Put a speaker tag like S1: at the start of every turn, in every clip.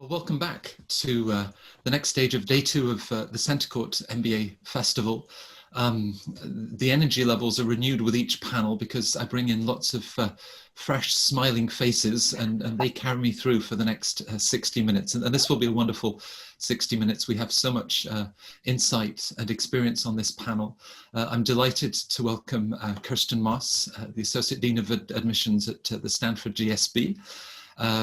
S1: Well, welcome back to the next stage of day two of the Centre Court MBA Festival. The energy levels are renewed with each panel because I bring in lots of fresh, smiling faces and they carry me through for the next 60 minutes. And this will be a wonderful 60 minutes. We have so much insight and experience on this panel. I'm delighted to welcome Kirsten Moss, the Associate Dean of Admissions at the Stanford GSB.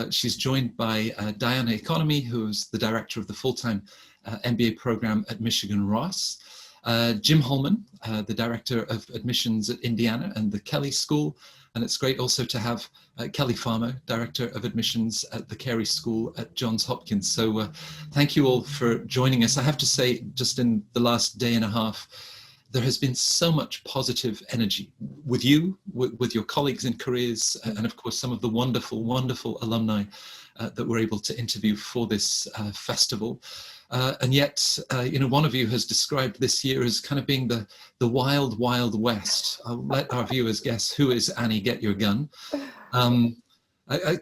S1: She's joined by Diana Economy, who's the director of the full-time MBA program at Michigan Ross. Jim Holman, the director of admissions at Indiana and the Kelley School. And it's great also to have Kelley Farmer, director of admissions at the Carey School at Johns Hopkins. So thank you all for joining us. I have to say, just in the last day and a half, there has been so much positive energy with you, with your colleagues in careers, and of course some of the wonderful, wonderful alumni that we're able to interview for this festival. And yet, one of you has described this year as kind of being the wild, wild west. I'll let our viewers guess, who is Annie Get Your Gun?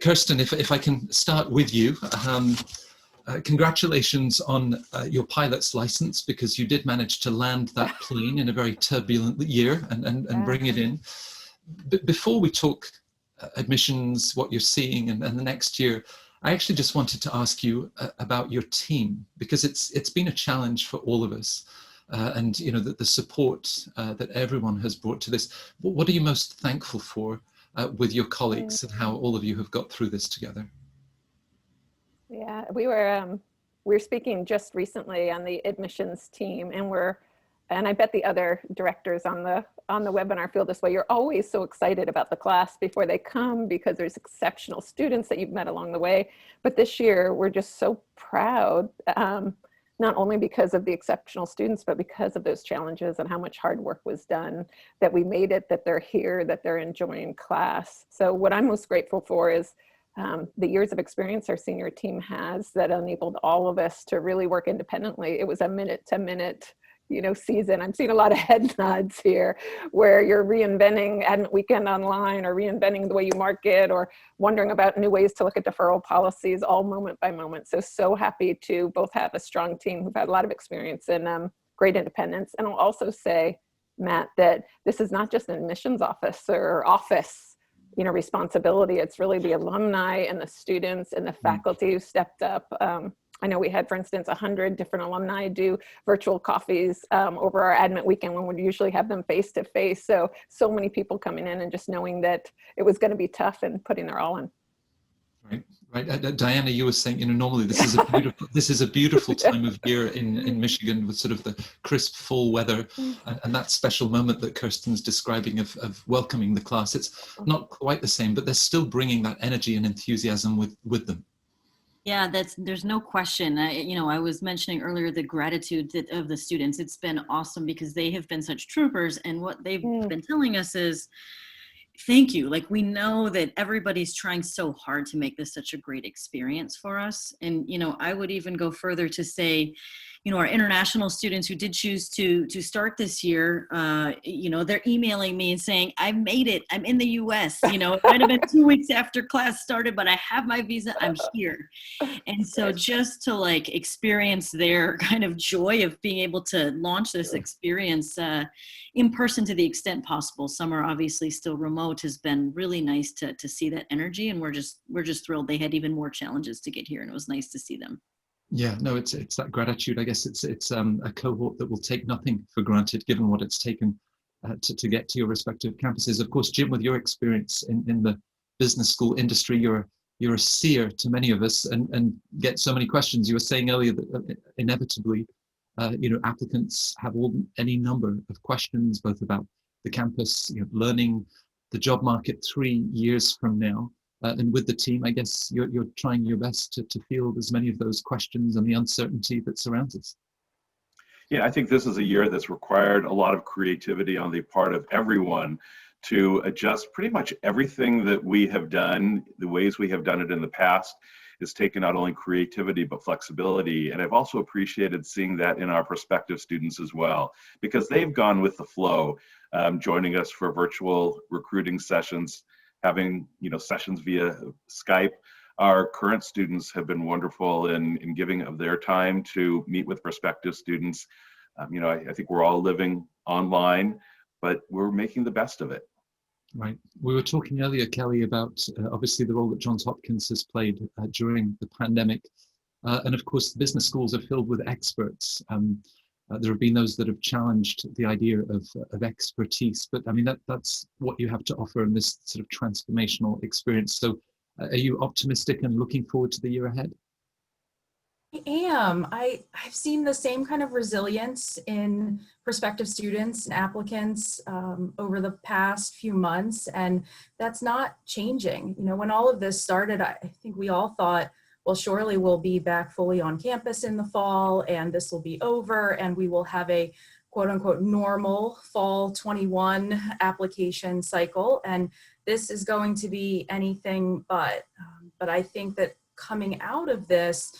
S1: Kirsten, if I can start with you. Congratulations on your pilot's license, because you did manage to land that plane in a very turbulent year and bring it in. But before we talk admissions, what you're seeing and the next year, I actually just wanted to ask you about your team, because it's been a challenge for all of us. And the support that everyone has brought to this. What are you most thankful for with your colleagues and how all of you have got through this together?
S2: Yeah, we were speaking just recently on the admissions team, and I bet the other directors on the webinar feel this way. You're always so excited about the class before they come because there's exceptional students that you've met along the way. But this year we're just so proud, not only because of the exceptional students, but because of those challenges and how much hard work was done, that we made it, that they're here, that they're enjoying class. So what I'm most grateful for is the years of experience our senior team has that enabled all of us to really work independently. It was a minute-to-minute, season. I'm seeing a lot of head nods here, where you're reinventing Admit Weekend online, or reinventing the way you market, or wondering about new ways to look at deferral policies, all moment by moment. So happy to both have a strong team who've had a lot of experience and great independence. And I'll also say, Matt, that this is not just an admissions officer responsibility. It's really the alumni and the students and the faculty who stepped up. I know we had, for instance, 100 different alumni do virtual coffees over our Admit Weekend when we usually have them face to face. So many people coming in and just knowing that it was going to be tough and putting their all in.
S1: Right. Diana, you were saying, normally this is a beautiful time of year in Michigan, with sort of the crisp fall weather and that special moment that Kirsten's describing of welcoming the class. It's not quite the same, but they're still bringing that energy and enthusiasm with them.
S3: Yeah, there's no question. I was mentioning earlier the gratitude of the students. It's been awesome because they have been such troopers, and what they've been telling us is, thank you. Like, we know that everybody's trying so hard to make this such a great experience for us. And, I would even go further to say, our international students who did choose to start this year, they're emailing me and saying, I made it. I'm in the US. It might have been 2 weeks after class started, but I have my visa. I'm here. And so just to experience their kind of joy of being able to launch this experience in person to the extent possible. Some are obviously still remote. Has been really nice to see that energy. And we're just thrilled. They had even more challenges to get here, and it was nice to see them.
S1: Yeah, no, it's that gratitude. I guess it's a cohort that will take nothing for granted, given what it's taken to get to your respective campuses. Of course, Jim, with your experience in the business school industry, you're a seer to many of us and get so many questions. You were saying earlier that inevitably, applicants have any number of questions, both about the campus, learning, the job market 3 years from now. And with the team, I guess you're trying your best to field as many of those questions and the uncertainty that surrounds us.
S4: Yeah, I think this is a year that's required a lot of creativity on the part of everyone to adjust pretty much everything that we have done. The ways we have done it in the past is taken not only creativity, but flexibility. And I've also appreciated seeing that in our prospective students as well, because they've gone with the flow, joining us for virtual recruiting sessions, having sessions via Skype, Our current students have been wonderful in giving of their time to meet with prospective students. I think we're all living online, but we're making the best of it.
S1: Right. We were talking earlier, Kelley, about obviously the role that Johns Hopkins has played during the pandemic. And of course, the business schools are filled with experts. There have been those that have challenged the idea of expertise, but I mean, that's what you have to offer in this sort of transformational experience. So are you optimistic and looking forward to the year ahead?
S5: I am. I've seen the same kind of resilience in prospective students and applicants over the past few months, and that's not changing. When all of this started, I think we all thought, well, surely we'll be back fully on campus in the fall, and this will be over, and we will have a quote unquote normal fall 21 application cycle, and this is going to be anything but. But I think that coming out of this,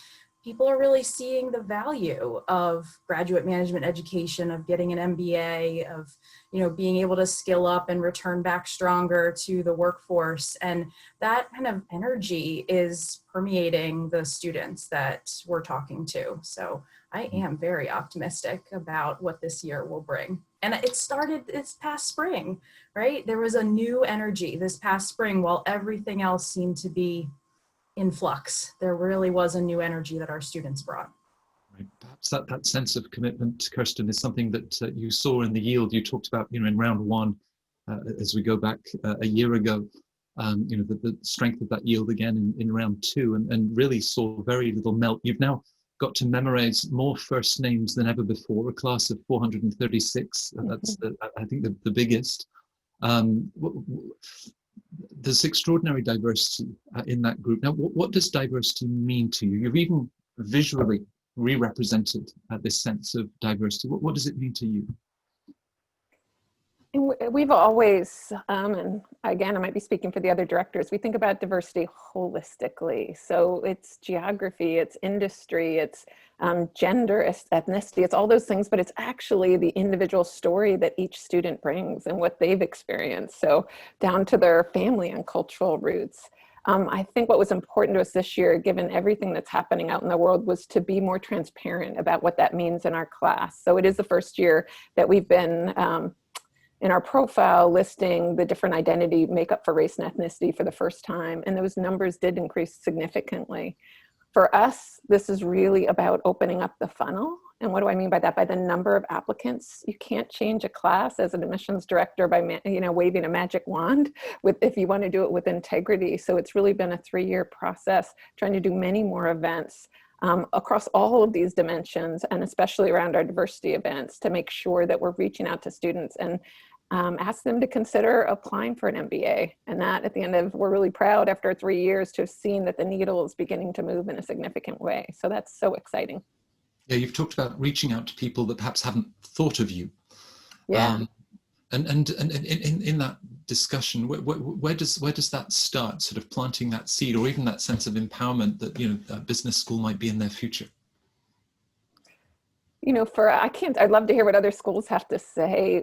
S5: people are really seeing the value of graduate management education, of getting an MBA, of being able to skill up and return back stronger to the workforce. And that kind of energy is permeating the students that we're talking to. So I am very optimistic about what this year will bring. And it started this past spring, right? There was a new energy this past spring while everything else seemed to be in flux. There really was a new energy that our students brought.
S1: Right. Perhaps that sense of commitment, Kirsten, is something that you saw in the yield you talked about, in round one, as we go back a year ago, the strength of that yield again in round two, and really saw very little melt. You've now got to memorize more first names than ever before, a class of 436. That's, I think, the biggest. There's extraordinary diversity in that group. Now, what does diversity mean to you? You've even visually re-represented this sense of diversity. What does it mean to you?
S2: And we've always, and again, I might be speaking for the other directors, we think about diversity holistically. So it's geography, it's industry, it's gender, ethnicity, it's all those things, but it's actually the individual story that each student brings and what they've experienced. So down to their family and cultural roots. I think what was important to us this year, given everything that's happening out in the world, was to be more transparent about what that means in our class. So it is the first year that we've been in our profile listing the different identity makeup for race and ethnicity for the first time. And those numbers did increase significantly. For us, this is really about opening up the funnel. And what do I mean by that? By the number of applicants. You can't change a class as an admissions director by waving a magic wand if you want to do it with integrity. So it's really been a 3-year process, trying to do many more events across all of these dimensions, and especially around our diversity events, to make sure that we're reaching out to students and ask them to consider applying for an MBA. And that at the end of, we're really proud after 3 years to have seen that the needle is beginning to move in a significant way. So that's so exciting.
S1: Yeah, you've talked about reaching out to people that perhaps haven't thought of you.
S2: Yeah.
S1: And in that discussion, where does that start, sort of planting that seed, or even that sense of empowerment that a business school might be in their future?
S2: I'd love to hear what other schools have to say.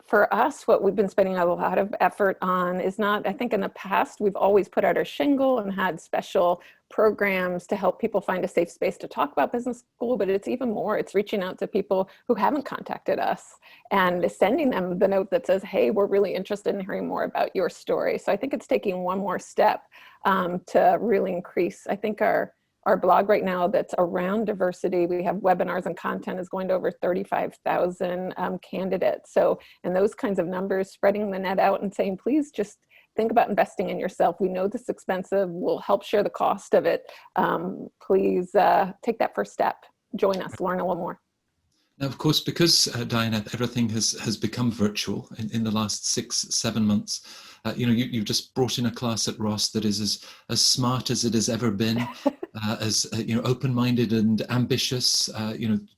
S2: For us, what we've been spending a lot of effort on is not, I think in the past, we've always put out our shingle and had special programs to help people find a safe space to talk about business school, but it's even more, it's reaching out to people who haven't contacted us and sending them the note that says, hey, we're really interested in hearing more about your story. So I think it's taking one more step to really increase, I think our blog right now that's around diversity, we have webinars and content is going to over 35,000 candidates. So, and those kinds of numbers, spreading the net out and saying, please just think about investing in yourself. We know this is expensive. We'll help share the cost of it. Please take that first step. Join us, learn a little more.
S1: Now, of course, because Diana, everything has become virtual in the last 6-7 months. You've just brought in a class at Ross that is as smart as it has ever been, as open-minded and ambitious.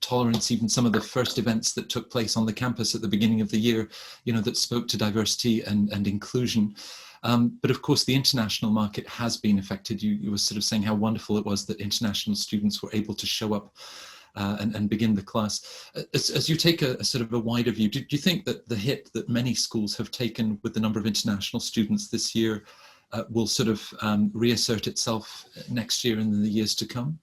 S1: Tolerance. Even some of the first events that took place on the campus at the beginning of the year, that spoke to diversity and inclusion. But of course, the international market has been affected. You were sort of saying how wonderful it was that international students were able to show up and begin the class. As you take a sort of a wider view, do you think that the hit that many schools have taken with the number of international students this year will sort of reassert itself next year and in the years to come?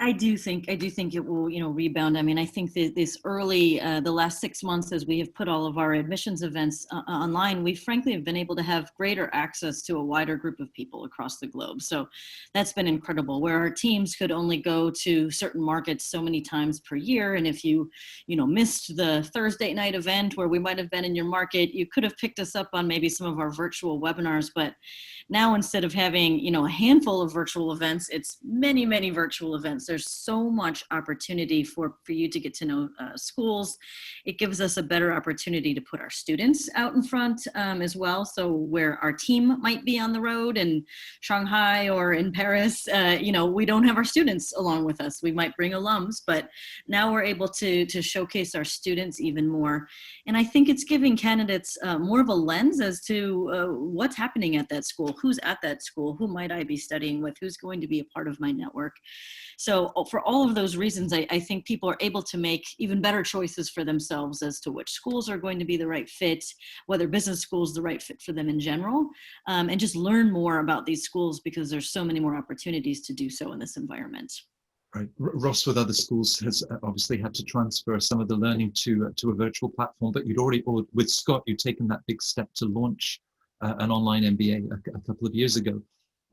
S3: I do think it will, rebound. I mean, I think that this early, the last 6 months, as we have put all of our admissions events online, we frankly have been able to have greater access to a wider group of people across the globe. So that's been incredible, where our teams could only go to certain markets so many times per year. And if you missed the Thursday night event where we might have been in your market, you could have picked us up on maybe some of our virtual webinars. But now, instead of having, a handful of virtual events, it's many, many virtual events. There's so much opportunity for you to get to know schools. It gives us a better opportunity to put our students out in front as well. So where our team might be on the road in Shanghai or in Paris, we don't have our students along with us. We might bring alums, but now we're able to showcase our students even more. And I think it's giving candidates more of a lens as to what's happening at that school, who's at that school, who might I be studying with, who's going to be a part of my network. So for all of those reasons, I think people are able to make even better choices for themselves as to which schools are going to be the right fit, whether business school is the right fit for them in general, and just learn more about these schools because there's so many more opportunities to do so in this environment.
S1: Right. Ross, with other schools, has obviously had to transfer some of the learning to a virtual platform, but or with Scott, you'd taken that big step to launch an online MBA a couple of years ago.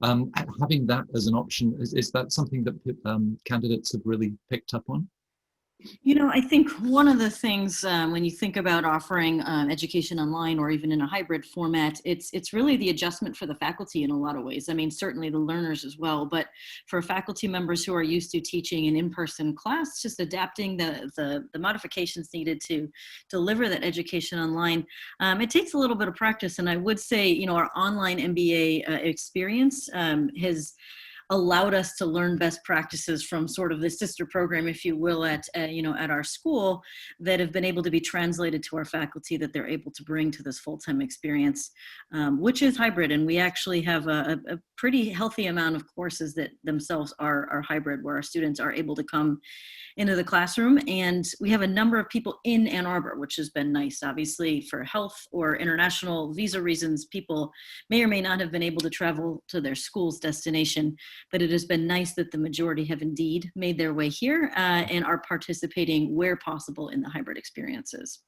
S1: Having that as an option, is that something that candidates have really picked up on?
S3: I think one of the things when you think about offering education online or even in a hybrid format, it's really the adjustment for the faculty in a lot of ways. I mean, certainly the learners as well, but for faculty members who are used to teaching an in-person class, just adapting the modifications needed to deliver that education online, it takes a little bit of practice. And I would say, our online MBA experience has allowed us to learn best practices from sort of the sister program, if you will, at our school, that have been able to be translated to our faculty that they're able to bring to this full-time experience, which is hybrid. And we actually have a pretty healthy amount of courses that themselves are hybrid, where our students are able to come into the classroom. And we have a number of people in Ann Arbor, which has been nice. Obviously, for health or international visa reasons, people may or may not have been able to travel to their school's destination, but it has been nice that the majority have indeed made their way here and are participating where possible in the hybrid experiences.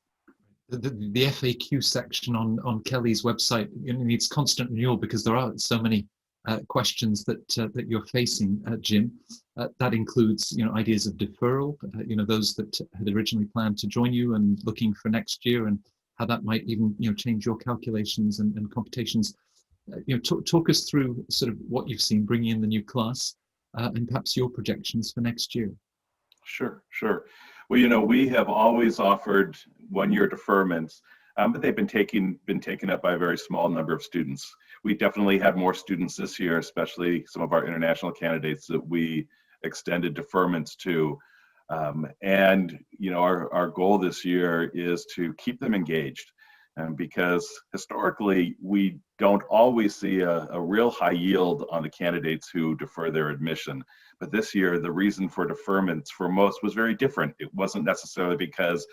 S1: The FAQ section on Kelley's website needs constant renewal because there are so many questions that you're facing, Jim. That includes, ideas of deferral, those that had originally planned to join you and looking for next year, and how that might even, change your calculations and computations. Talk us through sort of what you've seen bringing in the new class and perhaps your projections for next year.
S4: Sure. Well, we have always offered one-year deferments, but they've been taken up by a very small number of students. We definitely had more students this year, especially some of our international candidates that we extended deferments to. And our goal this year is to keep them engaged. Because historically, we don't always see a real high yield on the candidates who defer their admission. But this year, the reason for deferments for most was very different. It wasn't necessarily because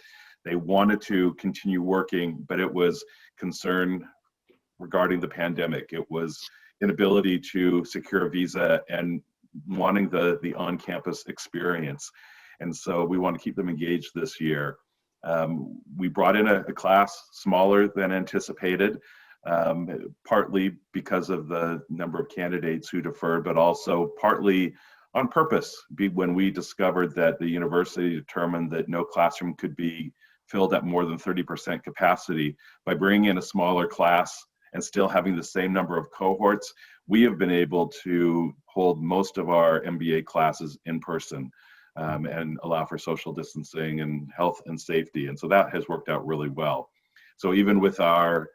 S4: they wanted to continue working, but it was concern regarding the pandemic. It was inability to secure a visa and wanting the on-campus experience. And so we want to keep them engaged this year. We brought in a class smaller than anticipated, partly because of the number of candidates who deferred, but also partly on purpose, when we discovered that the university determined that no classroom could be filled at more than 30% capacity. By bringing in a smaller class and still having the same number of cohorts, we have been able to hold most of our MBA classes in person. And allow for social distancing and health and safety. And so that has worked out really well. So even with our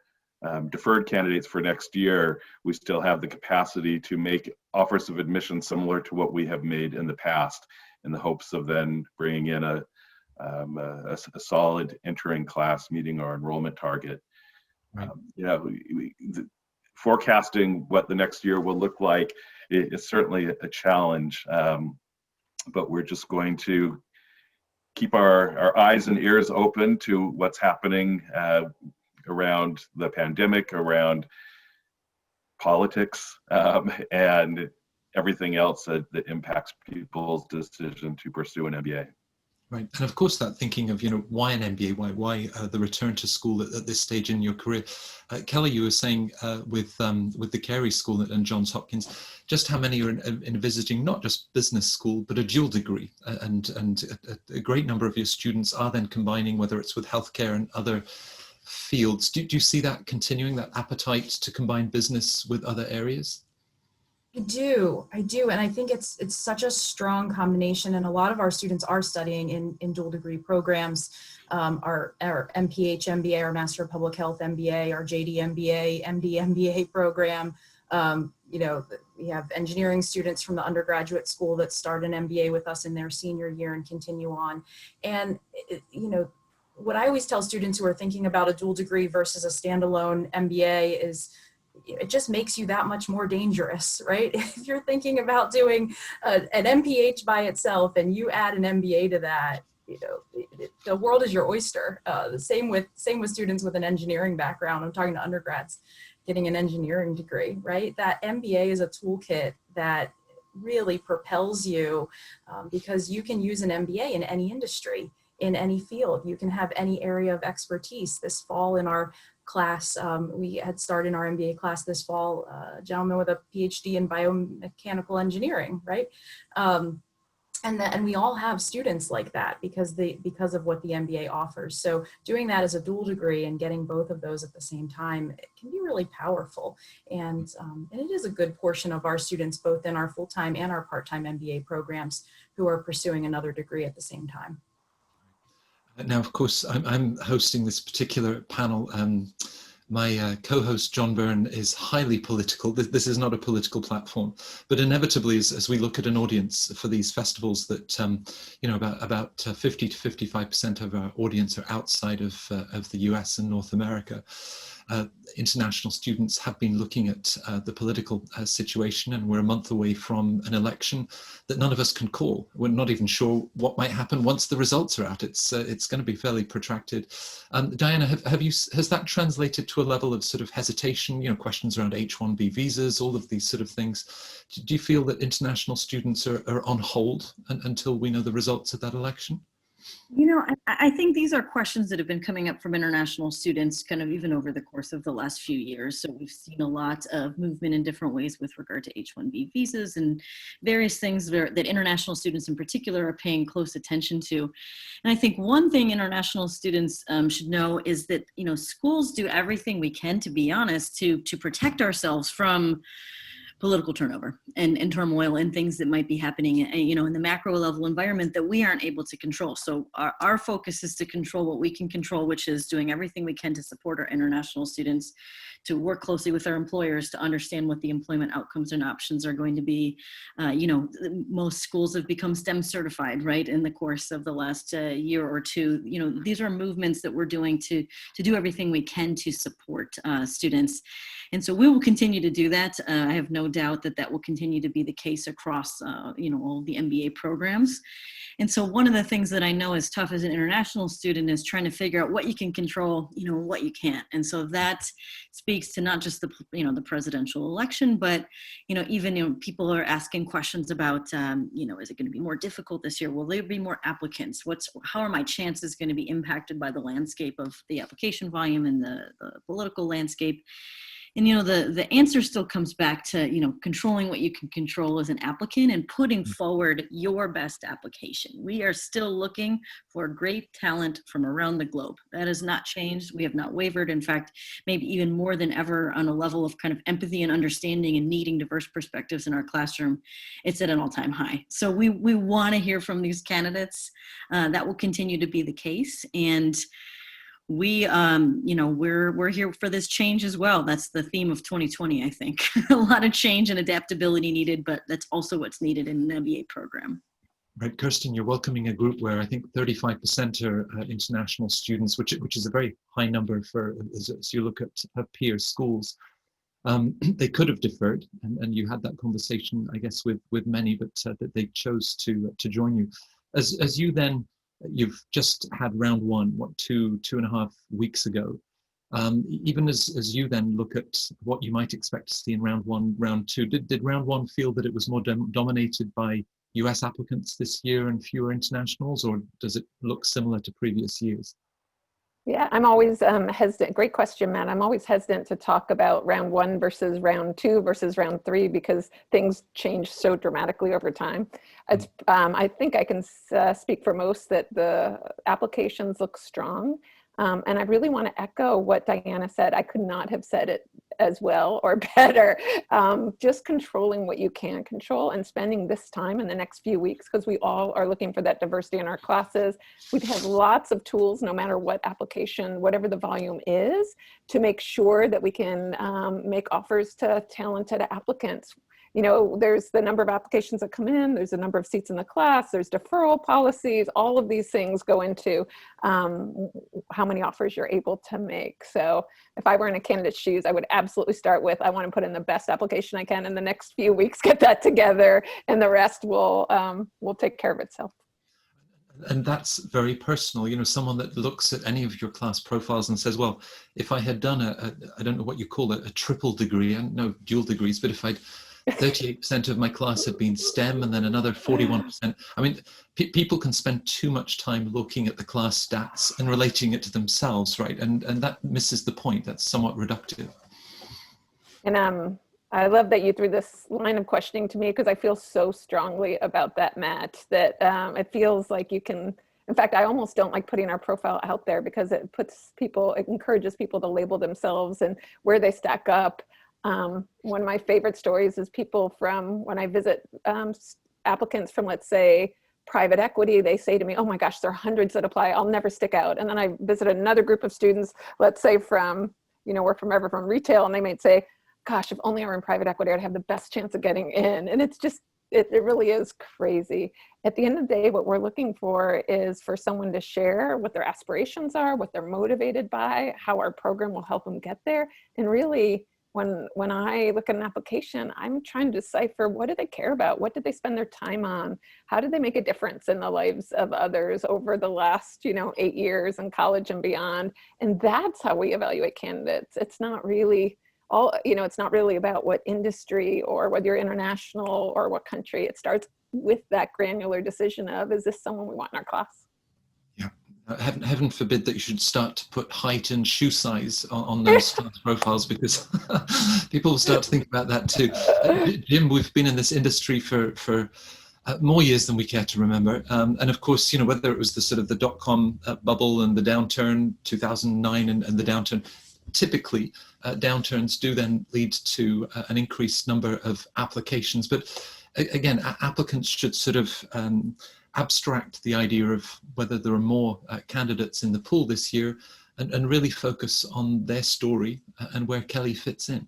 S4: deferred candidates for next year, we still have the capacity to make offers of admission similar to what we have made in the past, in the hopes of then bringing in a solid entering class meeting our enrollment target.
S1: Right.
S4: Forecasting what the next year will look like is certainly a challenge. But we're just going to keep our eyes and ears open to what's happening around the pandemic, around politics, and everything else that impacts people's decision to pursue an MBA.
S1: Right, and of course that thinking of, why an MBA, why the return to school at this stage in your career. Kelley, you were saying with the Carey School and Johns Hopkins, just how many are envisaging not just business school, but a dual degree, and a great number of your students are then combining, whether it's with healthcare and other fields. Do you see that continuing, that appetite to combine business with other areas?
S5: I do, and I think it's such a strong combination, and a lot of our students are studying in dual degree programs. Our MPH MBA, our Master of Public Health MBA, our JD MBA, MD MBA program. We have engineering students from the undergraduate school that start an MBA with us in their senior year and continue on. And what I always tell students who are thinking about a dual degree versus a standalone MBA is, it just makes you that much more dangerous, right? If you're thinking about doing an MPH by itself and you add an MBA to that, the world is your oyster. The same with students with an engineering background. I'm talking to undergrads getting an engineering degree, right? That MBA is a toolkit that really propels you, because you can use an MBA in any industry, in any field. You can have any area of expertise. This fall in our class, we had started our MBA class this fall, a gentleman with a PhD in biomechanical engineering, right? And we all have students like that because of what the MBA offers. So doing that as a dual degree and getting both of those at the same time, it can be really powerful. And it is a good portion of our students, both in our full-time and our part-time MBA programs, who are pursuing another degree at the same time.
S1: Now, of course, I'm hosting this particular panel. My co-host, John Byrne, is highly political. This is not a political platform, but inevitably, as we look at an audience for these festivals that, about 50 to 55% of our audience are outside of the US and North America. International students have been looking at the political situation, and we're a month away from an election that none of us can call. We're not even sure what might happen once the results are out. It's going to be fairly protracted. Diana, has that translated to a level of sort of hesitation? Questions around H-1B visas, all of these sort of things. Do you feel that international students are on hold until we know the results of that election?
S3: I think these are questions that have been coming up from international students kind of even over the course of the last few years. So we've seen a lot of movement in different ways with regard to H-1B visas and various things that international students in particular are paying close attention to. And I think one thing international students should know is that, schools do everything we can, to be honest, to protect ourselves from political turnover and turmoil and things that might be happening, in the macro level environment that we aren't able to control. So our focus is to control what we can control, which is doing everything we can to support our international students, to work closely with our employers to understand what the employment outcomes and options are going to be. Most schools have become STEM certified, right, in the course of the last year or two. These are movements that we're doing to do everything we can to support students. And so we will continue to do that. I have no doubt that will continue to be the case across, all the MBA programs. And so one of the things that I know is tough as an international student is trying to figure out what you can control, what you can't. And so that speaks to not just the presidential election, but, even, people are asking questions about, is it going to be more difficult this year? Will there be more applicants? How are my chances going to be impacted by the landscape of the application volume and the political landscape? And, the answer still comes back to, controlling what you can control as an applicant and putting forward your best application. We are still looking for great talent from around the globe. That has not changed. We have not wavered. In fact, maybe even more than ever on a level of kind of empathy and understanding and needing diverse perspectives in our classroom. It's at an all-time high. So we want to hear from these candidates. That will continue to be the case. And we, we're here for this change as well. That's the theme of 2020, I think. A lot of change and adaptability needed, but that's also what's needed in an MBA program.
S1: Right, Kirsten, you're welcoming a group where I think 35% are international students, which is a very high number for as you look at peer schools. They could have deferred, and you had that conversation, I guess, with many, but that they chose to join you. As you then. You've just had round one, 2.5 weeks ago. Even as you then look at what you might expect to see in round one, round two, did round one feel that it was more dominated by US applicants this year and fewer internationals, or does it look similar to previous years?
S2: Yeah, I'm always hesitant. Great question, Matt. I'm always hesitant to talk about round one versus round two versus round three because things change so dramatically over time. It's, I think I can speak for most that the applications look strong. And I really want to echo what Diana said. I could not have said it as well or better. Just controlling what you can control and spending this time in the next few weeks, because we all are looking for that diversity in our classes. We have lots of tools, no matter what application, whatever the volume is, to make sure that we can make offers to talented applicants. You know, there's the number of applications that come in, there's the number of seats in the class, there's deferral policies, all of these things go into how many offers you're able to make. So if I were in a candidate's shoes, I would absolutely start with, I want to put in the best application I can in the next few weeks, get that together, and the rest will take care of itself.
S1: And that's very personal. You know, someone that looks at any of your class profiles and says, well, if I had done I don't know what you call it, a triple degree, and no dual degrees, but if I'd 38% of my class had been STEM and then another 41%. I mean, people can spend too much time looking at the class stats and relating it to themselves, right? And that misses the point. That's somewhat reductive. And
S2: I love that you threw this line of questioning to me, because I feel so strongly about that, Matt, that it feels like you can, in fact, I almost don't like putting our profile out there because it encourages people to label themselves and where they stack up. One of my favorite stories is people from, when I visit applicants from, let's say, private equity, they say to me, oh my gosh, there are hundreds that apply, I'll never stick out. And then I visit another group of students, let's say from, you know, we're from retail, and they might say, gosh, if only I were in private equity, I'd have the best chance of getting in. And it's just, it really is crazy. At the end of the day, what we're looking for is for someone to share what their aspirations are, what they're motivated by, how our program will help them get there. And really, when I look at an application, I'm trying to decipher, what do they care about? What did they spend their time on? How did they make a difference in the lives of others over the last, 8 years in college and beyond? And that's how we evaluate candidates. It's not really it's not really about what industry or whether you're international or what country. It starts with that granular decision of, is this someone we want in our class?
S1: Yeah. Heaven forbid that you should start to put height and shoe size on those class profiles, because people will start to think about that too. Jim, we've been in this industry for more years than we care to remember. And of course, whether it was the sort of the dot-com bubble and the downturn, 2009 and the downturn, typically downturns do then lead to an increased number of applications. But again, applicants should sort of abstract the idea of whether there are more candidates in the pool this year and really focus on their story and where Kelley fits in.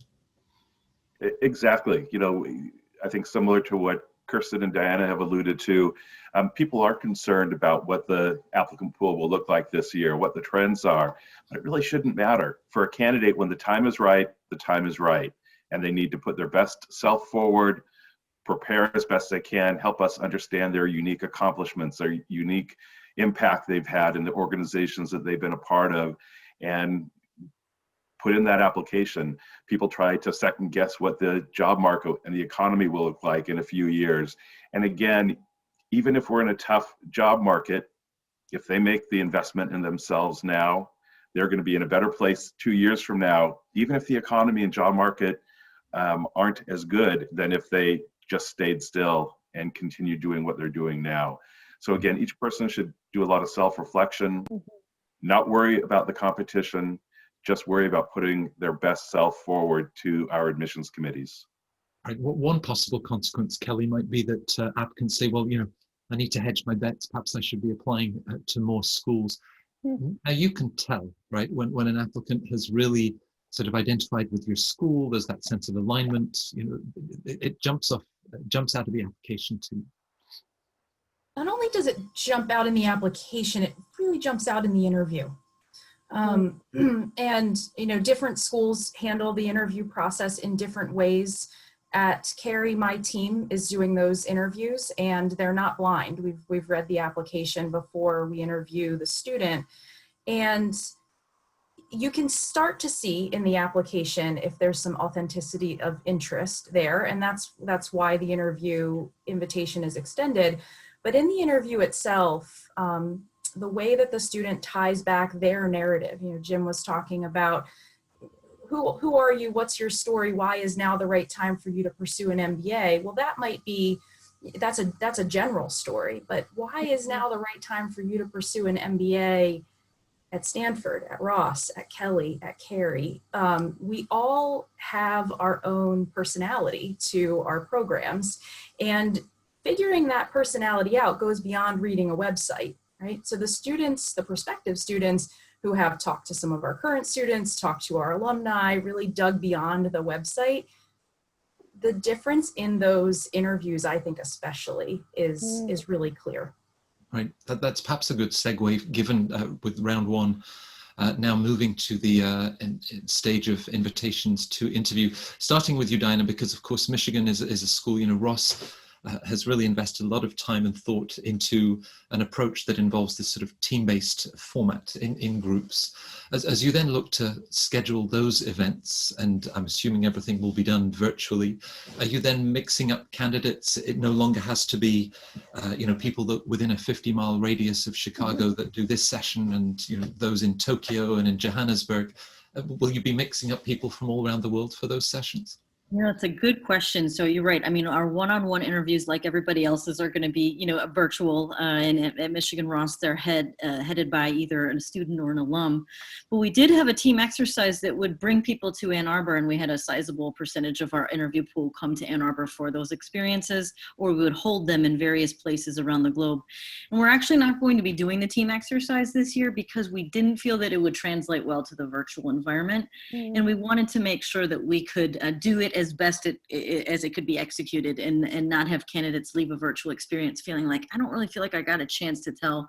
S4: Exactly. I think similar to what Kirsten and Diana have alluded to, people are concerned about what the applicant pool will look like this year, what the trends are, but it really shouldn't matter. For a candidate, when the time is right, the time is right, and they need to put their best self forward, prepare as best they can, help us understand their unique accomplishments, their unique impact they've had in the organizations that they've been a part of, and put in that application. People try to second guess what the job market and the economy will look like in a few years. And again, even if we're in a tough job market, if they make the investment in themselves now, they're going to be in a better place 2 years from now, even if the economy and job market aren't as good than if they just stayed still and continue doing what they're doing now. So again, each person should do a lot of self-reflection, not worry about the competition, just worry about putting their best self forward to our admissions committees.
S1: Right. One possible consequence, Kelley, might be that applicants say, well, I need to hedge my bets. Perhaps I should be applying to more schools. Mm-hmm. Now you can tell, right, when an applicant has really sort of identified with your school, there's that sense of alignment, it jumps out of the application too.
S5: Not only does it jump out in the application, it really jumps out in the interview. And different schools handle the interview process in different ways. At Carey, my team is doing those interviews, and they're not blind. We've read the application before we interview the student, and you can start to see in the application if there's some authenticity of interest there, and that's why the interview invitation is extended. But in the interview itself, the way that the student ties back their narrative, Jim was talking about who are you, what's your story, why is now the right time for you to pursue an MBA? Well, that might be, that's a general story, but why is now the right time for you to pursue an MBA at Stanford, at Ross, at Kelley, at Carey? We all have our own personality to our programs, and figuring that personality out goes beyond reading a website, right? So the students, the prospective students who have talked to some of our current students, talked to our alumni, really dug beyond the website, the difference in those interviews, I think especially, is really clear.
S1: Right, that's perhaps a good segue, given with round one, now moving to the stage of invitations to interview, starting with you, Diana, because of course Michigan is a school, Ross has really invested a lot of time and thought into an approach that involves this sort of team-based format in groups. As you then look to schedule those events, and I'm assuming everything will be done virtually, are you then mixing up candidates? It no longer has to be, people that within a 50-mile radius of Chicago that do this session, and those in Tokyo and in Johannesburg. Will you be mixing up people from all around the world for those sessions?
S3: It's a good question. So you're right. I mean, our one-on-one interviews, like everybody else's, are going to be, virtual. And at Michigan Ross, they're headed by either a student or an alum. But we did have a team exercise that would bring people to Ann Arbor, and we had a sizable percentage of our interview pool come to Ann Arbor for those experiences, or we would hold them in various places around the globe. And we're actually not going to be doing the team exercise this year because we didn't feel that it would translate well to the virtual environment. And we wanted to make sure that we could do it as best as it could be executed, and not have candidates leave a virtual experience feeling like, I don't really feel like I got a chance to tell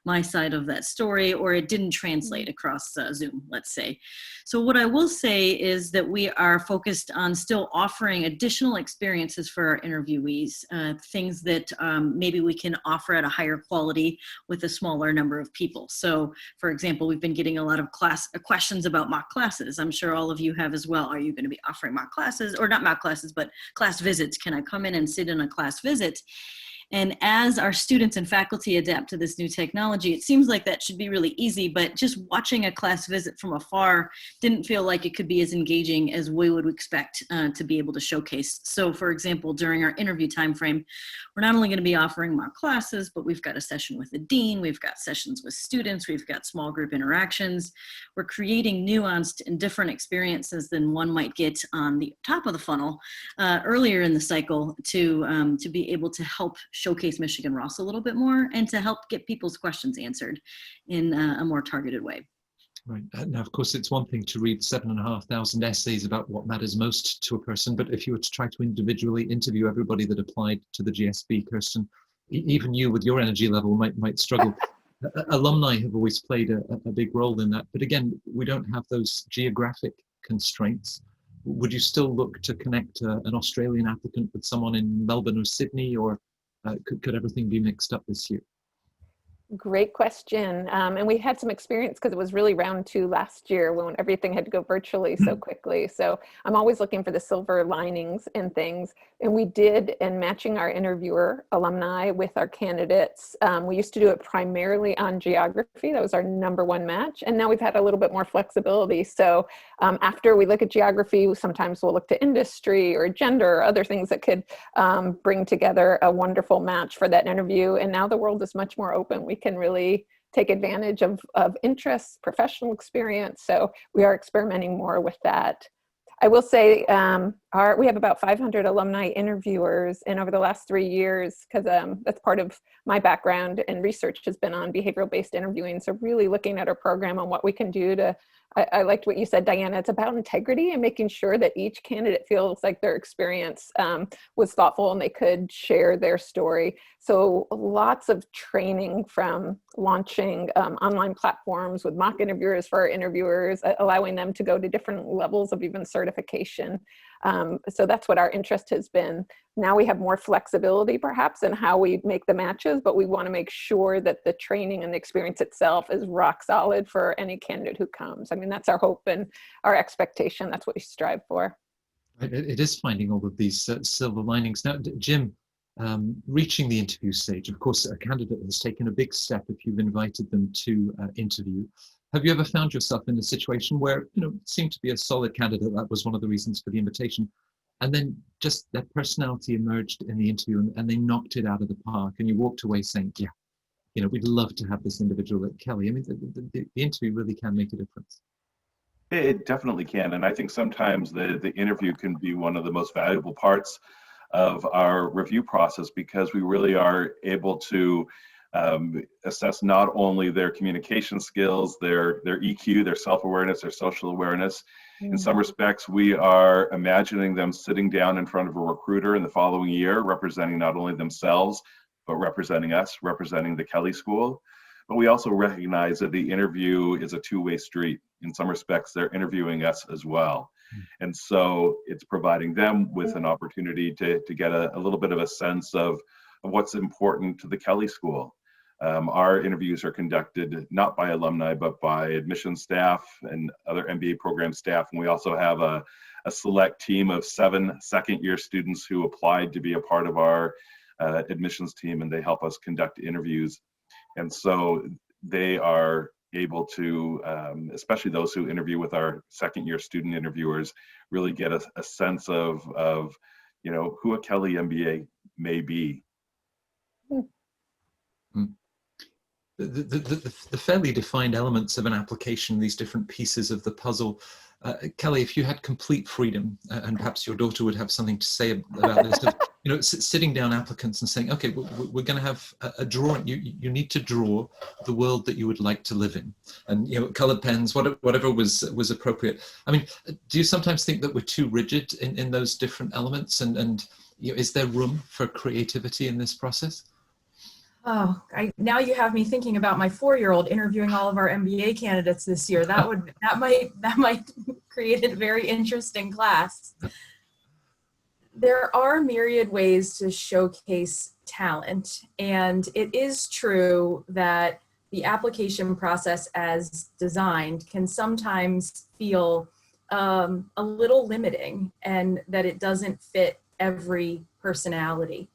S3: my side of that story, or it didn't translate across Zoom, let's say. So what I will say is that we are focused on still offering additional experiences for our interviewees, things that maybe we can offer at a higher quality with a smaller number of people. So for example, we've been getting a lot of questions about mock classes. I'm sure all of you have as well. Are you going to be offering mock classes, or not mock classes, but class visits? Can I come in and sit in a class visit? And as our students and faculty adapt to this new technology, it seems like that should be really easy, but just watching a class visit from afar didn't feel like it could be as engaging as we would expect to be able to showcase. So for example, during our interview timeframe, we're not only going to be offering mock classes, but we've got a session with the dean, we've got sessions with students, we've got small group interactions. We're creating nuanced and different experiences than one might get on the top of the funnel earlier in the cycle to be able to help showcase Michigan Ross a little bit more, and to help get people's questions answered in a more targeted way.
S1: Right. Now, of course, it's one thing to read 7,500 essays about what matters most to a person, but if you were to try to individually interview everybody that applied to the GSB, Kirsten, even you with your energy level might struggle. Alumni have always played a big role in that, but again, we don't have those geographic constraints. Would you still look to connect an Australian applicant with someone in Melbourne or Sydney, or could everything be mixed up this year?
S2: Great question. And we had some experience because it was really round 2 last year when everything had to go virtually so quickly. So I'm always looking for the silver linings and things. And we did, in matching our interviewer alumni with our candidates, we used to do it primarily on geography. That was our #1 match. And now we've had a little bit more flexibility. So after we look at geography, sometimes we'll look to industry or gender or other things that could bring together a wonderful match for that interview. And now the world is much more open. We can really take advantage of interests, professional experience. So we are experimenting more with that. I will say we have about 500 alumni interviewers, and over the last 3 years, because that's part of my background and research has been on behavioral-based interviewing. So really looking at our program and what we can do to, I liked what you said, Diana, it's about integrity and making sure that each candidate feels like their experience was thoughtful and they could share their story. So lots of training, from launching online platforms with mock interviewers for our interviewers, allowing them to go to different levels of even certification. So that's what our interest has been. Now we have more flexibility perhaps in how we make the matches, but we want to make sure that the training and the experience itself is rock solid for any candidate who comes. I mean, that's our hope and our expectation. That's what we strive for.
S1: It is finding all of these silver linings. Now, Jim, reaching the interview stage, of course, a candidate has taken a big step if you've invited them to interview. Have you ever found yourself in a situation where, you know, it seemed to be a solid candidate, that was one of the reasons for the invitation, and then just their personality emerged in the interview and they knocked it out of the park and you walked away saying, yeah, you know, we'd love to have this individual at Kelley? I mean, the interview really can make a difference.
S4: It definitely can. And I think sometimes the interview can be one of the most valuable parts of our review process, because we really are able to assess not only their communication skills, their EQ, their self-awareness, their social awareness. In some respects, we are imagining them sitting down in front of a recruiter in the following year, representing not only themselves, but representing us, representing the Kelley School. But we also recognize that the interview is a two-way street. In some respects, they're interviewing us as well. And so it's providing them with an opportunity to get a little bit of a sense of what's important to the Kelley School. Our interviews are conducted not by alumni, but by admissions staff and other MBA program staff. And we also have a select team of 7 second-year students who applied to be a part of our admissions team, and they help us conduct interviews. And so they are able to, especially those who interview with our second-year student interviewers, really get a sense of, you know, who a Kelley MBA may be.
S1: The fairly defined elements of an application, these different pieces of the puzzle. Kelley, if you had complete freedom, and perhaps your daughter would have something to say about this, of, you know, sitting down applicants and saying, okay, we're going to have a drawing. You need to draw the world that you would like to live in, and, you know, colored pens, whatever was appropriate. I mean, do you sometimes think that we're too rigid in those different elements, and you know, is there room for creativity in this process?
S5: Oh, now you have me thinking about my 4-year-old interviewing all of our MBA candidates this year. That might create a very interesting class. There are myriad ways to showcase talent, and it is true that the application process as designed can sometimes feel a little limiting, and that it doesn't fit every personality.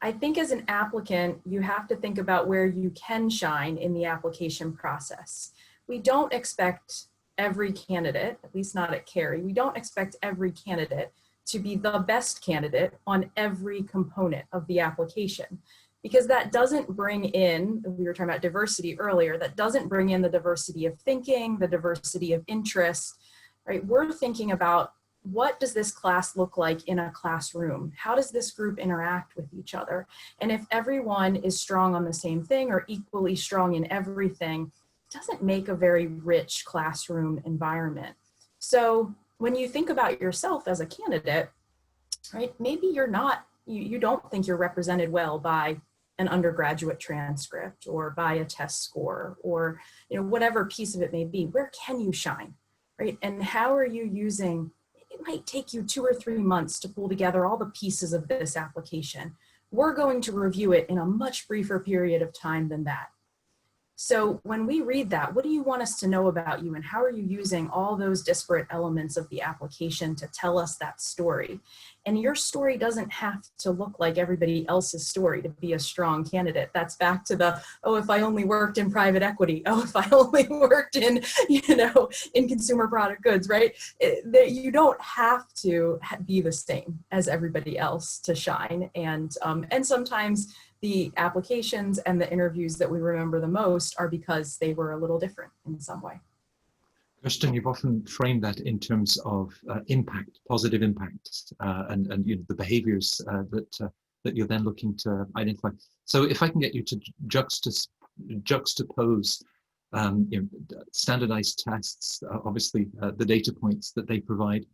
S5: I think as an applicant, you have to think about where you can shine in the application process. We don't expect every candidate, at least not at Carey, we don't expect every candidate to be the best candidate on every component of the application, because that doesn't bring in, we were talking about diversity earlier, that doesn't bring in the diversity of thinking, the diversity of interest, right? We're thinking about, what does this class look like in a classroom? How does this group interact with each other? And if everyone is strong on the same thing or equally strong in everything, it doesn't make a very rich classroom environment. So when you think about yourself as a candidate, right, maybe you don't think you're represented well by an undergraduate transcript or by a test score, or, you know, whatever piece of it may be. Where can you shine, right? And how are you using, it might take you 2 or 3 months to pull together all the pieces of this application. We're going to review it in a much briefer period of time than that. So when we read that, what do you want us to know about you, and how are you using all those disparate elements of the application to tell us that story? And your story doesn't have to look like everybody else's story to be a strong candidate. That's back to the, oh, if I only worked in private equity, oh, if I only worked in, you know, in consumer product goods, right? You don't have to be the same as everybody else to shine. And sometimes the applications and the interviews that we remember the most are because they were a little different in some way.
S1: Kirsten, you've often framed that in terms of impact, positive impact, and you know, the behaviors that you're then looking to identify. So if I can get you to juxtapose you know, standardized tests, obviously the data points that they provide,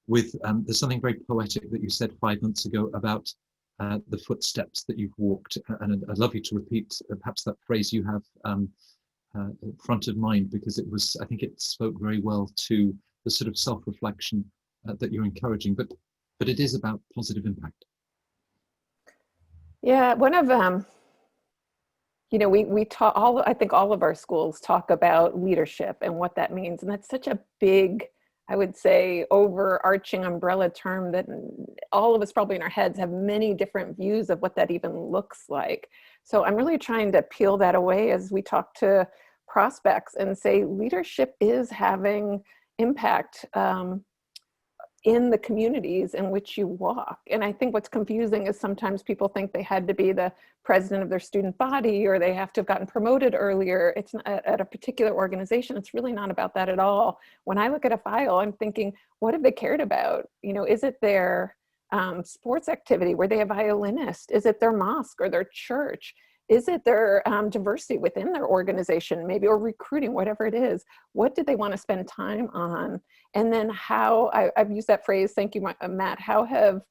S1: with there's something very poetic that you said 5 months ago about the footsteps that you've walked, and I'd love you to repeat perhaps that phrase you have front of mind, because it was, I think it spoke very well to the sort of self-reflection that you're encouraging, but it is about positive impact.
S2: Yeah, one of we talk I think all of our schools talk about leadership and what that means, and that's such a big, I would say, overarching umbrella term that all of us probably in our heads have many different views of what that even looks like. So I'm really trying to peel that away as we talk to prospects and say leadership is having impact in the communities in which you walk. And I think what's confusing is sometimes people think they had to be the president of their student body, or they have to have gotten promoted earlier. It's not, at a particular organization, it's really not about that at all. When I look at a file, I'm thinking, what have they cared about? Is it their sports activity where they have violinists? Is it their mosque or their church? Is it their diversity within their organization, maybe, or recruiting, whatever it is? What did they want to spend time on? And then how, I've used that phrase, thank you, Matt, how have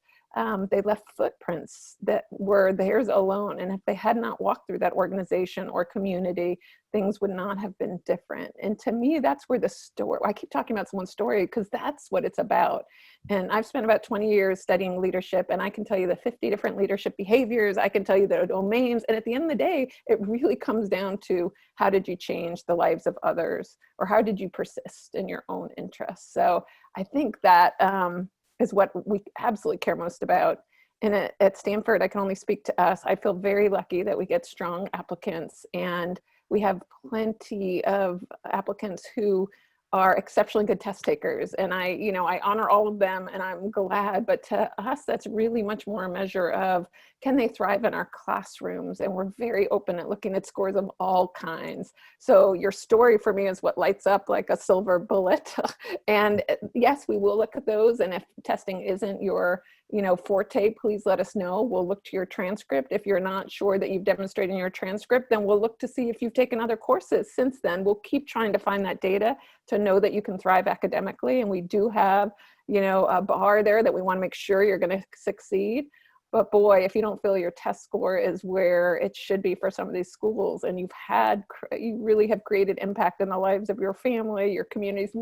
S2: they left footprints that were theirs alone? And if they had not walked through that organization or community, things would not have been different. And to me, that's where the story, I keep talking about someone's story because that's what it's about. And I've spent about 20 years studying leadership, and I can tell you the 50 different leadership behaviors. I can tell you the domains. And at the end of the day, it really comes down to how did you change the lives of others, or how did you persist in your own interests? So I think that is what we absolutely care most about. And at Stanford, I can only speak to us. I feel very lucky that we get strong applicants, and we have plenty of applicants who are exceptionally good test takers. And I honor all of them, and I'm glad, but to us, that's really much more a measure of, can they thrive in our classrooms? And we're very open at looking at scores of all kinds. So your story for me is what lights up like a silver bullet. And yes, we will look at those. And if testing isn't your forte, please let us know. We'll look to your transcript. If you're not sure that you've demonstrated in your transcript, then we'll look to see if you've taken other courses since then. We'll keep trying to find that data to know that you can thrive academically. And we do have, a bar there that we want to make sure you're going to succeed. But boy, if you don't feel your test score is where it should be for some of these schools, and you really have created impact in the lives of your family, your communities,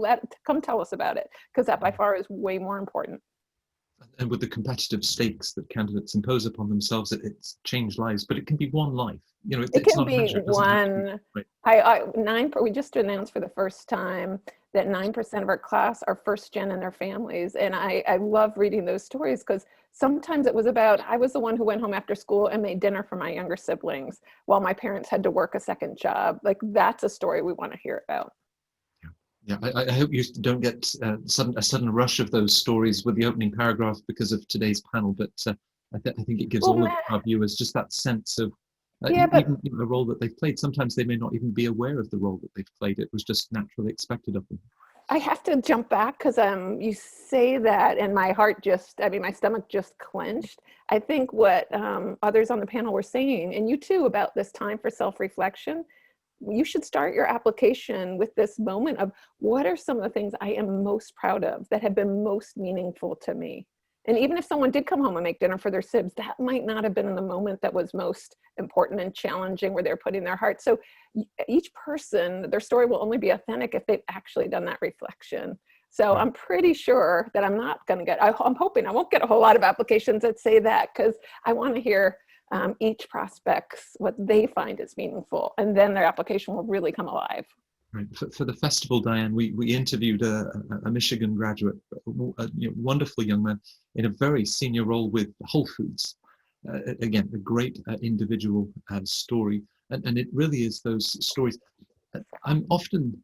S2: come tell us about it, because that by far is way more important.
S1: And with the competitive stakes that candidates impose upon themselves, it's changed lives, but it can be one life.
S2: It can be one.
S1: Right.
S2: We just announced for the first time that 9% of our class are first gen and their families. And I love reading those stories, because sometimes it was about, I was the one who went home after school and made dinner for my younger siblings while my parents had to work a second job. Like, that's a story we want to hear about.
S1: Yeah, I hope you don't get a sudden rush of those stories with the opening paragraph because of today's panel, but I think it gives all of our viewers just that sense of even the role that they've played. Sometimes they may not even be aware of the role that they've played. It was just naturally expected of them.
S2: I have to jump back, because you say that and my stomach just clenched. I think what others on the panel were saying, and you too, about this time for self-reflection, you should start your application with this moment of, what are some of the things I am most proud of that have been most meaningful to me? And even if someone did come home and make dinner for their sibs, that might not have been in the moment that was most important and challenging, where they're putting their heart. So each person, their story will only be authentic if they've actually done that reflection. So I'm pretty sure that I'm not going to get, I'm hoping I won't get a whole lot of applications that say that, because I want to hear each prospect's what they find is meaningful, and then their application will really come alive.
S1: Right. For the festival, Diane, we interviewed a Michigan graduate, a wonderful young man in a very senior role with Whole Foods. Again, a great individual story, and it really is those stories. I'm often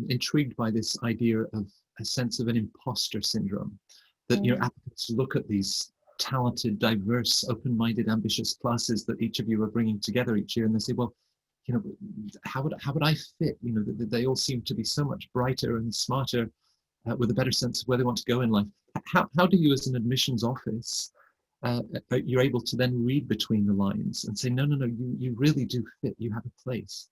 S1: intrigued by this idea of a sense of an imposter syndrome, that applicants look at these talented, diverse, open-minded, ambitious classes that each of you are bringing together each year, and they say, well, how would I fit? They all seem to be so much brighter and smarter, with a better sense of where they want to go in life. How do you, as an admissions office, you're able to then read between the lines and say, no, you really do fit. You have a place.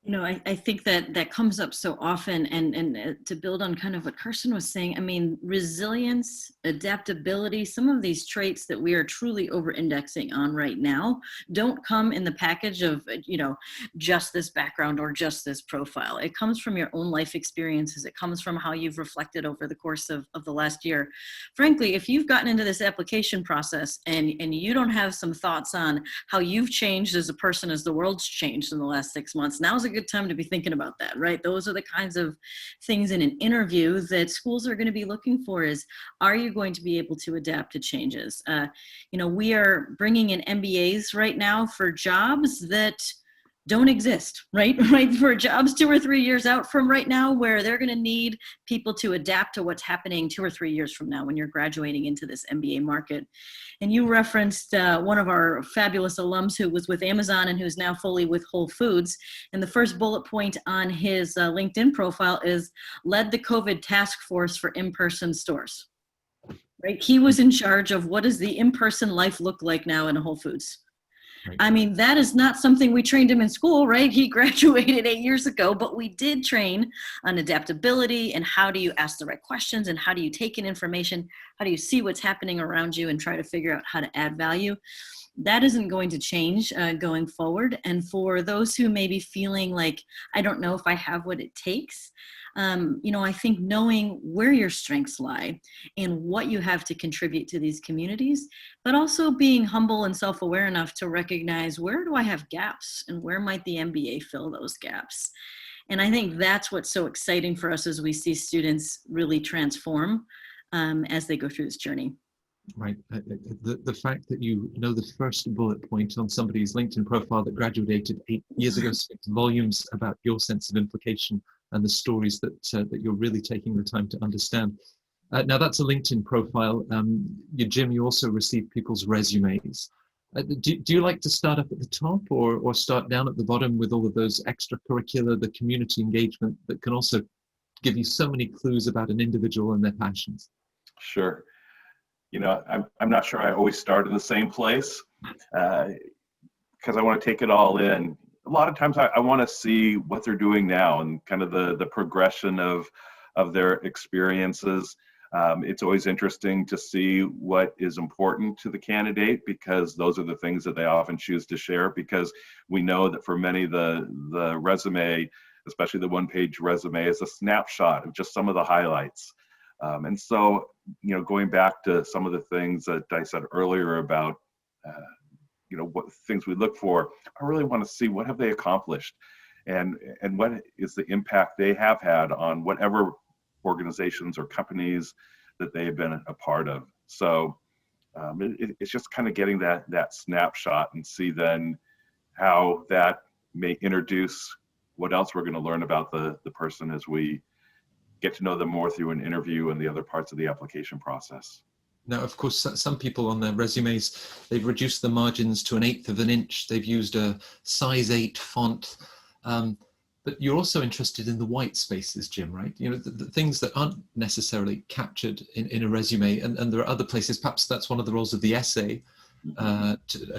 S3: You know, I think that that comes up so often, and to build on kind of what Kirsten was saying, I mean, resilience, adaptability, some of these traits that we are truly over-indexing on right now don't come in the package of, you know, just this background or just this profile. It comes from your own life experiences. It comes from how you've reflected over the course of the last year. Frankly, if you've gotten into this application process and you don't have some thoughts on how you've changed as a person as the world's changed in the last 6 months, now's a good time to be thinking about that, right? Those are the kinds of things in an interview that schools are going to be looking for is, are you going to be able to adapt to changes? You know, we are bringing in MBAs right now for jobs that don't exist, right? Right, for jobs 2 or 3 years out from right now, where they're going to need people to adapt to what's happening 2 or 3 years from now when you're graduating into this MBA market. And you referenced one of our fabulous alums who was with Amazon and who's now fully with Whole Foods. And the first bullet point on his LinkedIn profile is led the COVID task force for in-person stores. Right? He was in charge of what does the in-person life look like now in a Whole Foods.
S1: Right.
S3: I mean, that is not something we trained him in school, right? He graduated 8 years ago, but we did train on adaptability and how do you ask the right questions and how do you take in information? How do you see what's happening around you and try to figure out how to add value? That isn't going to change going forward. And for those who may be feeling like, I don't know if I have what it takes, you know, I think knowing where your strengths lie and what you have to contribute to these communities, but also being humble and self-aware enough to recognize, where do I have gaps and where might the MBA fill those gaps? And I think that's what's so exciting for us as we see students really transform as they go through this journey.
S1: Right. The fact that you know the first bullet point on somebody's LinkedIn profile that graduated 8 years ago speaks volumes about your sense of implication and the stories that that you're really taking the time to understand. Now that's a LinkedIn profile. Jim, you also receive people's resumes. Do you like to start up at the top or start down at the bottom with all of those extracurricular, the community engagement that can also give you so many clues about an individual and their passions?
S4: Sure. You know, I'm not sure I always start in the same place because I want to take it all in. A lot of times I want to see what they're doing now and kind of the progression of their experiences. It's always interesting to see what is important to the candidate because those are the things that they often choose to share, because we know that for many the resume, especially the one-page resume, is a snapshot of just some of the highlights. And so, you know, going back to some of the things that I said earlier about, you know, what things we look for, I really want to see what have they accomplished and what is the impact they have had on whatever organizations or companies that they've been a part of. So it's just kind of getting that snapshot and see then how that may introduce what else we're going to learn about the person as we get to know them more through an interview and the other parts of the application process.
S1: Now, of course, some people on their resumes, they've reduced the margins to 1/8 of an inch. They've used a size 8 font. But you're also interested in the white spaces, Jim, right? You know, the things that aren't necessarily captured in a resume. And there are other places, perhaps that's one of the roles of the essay, a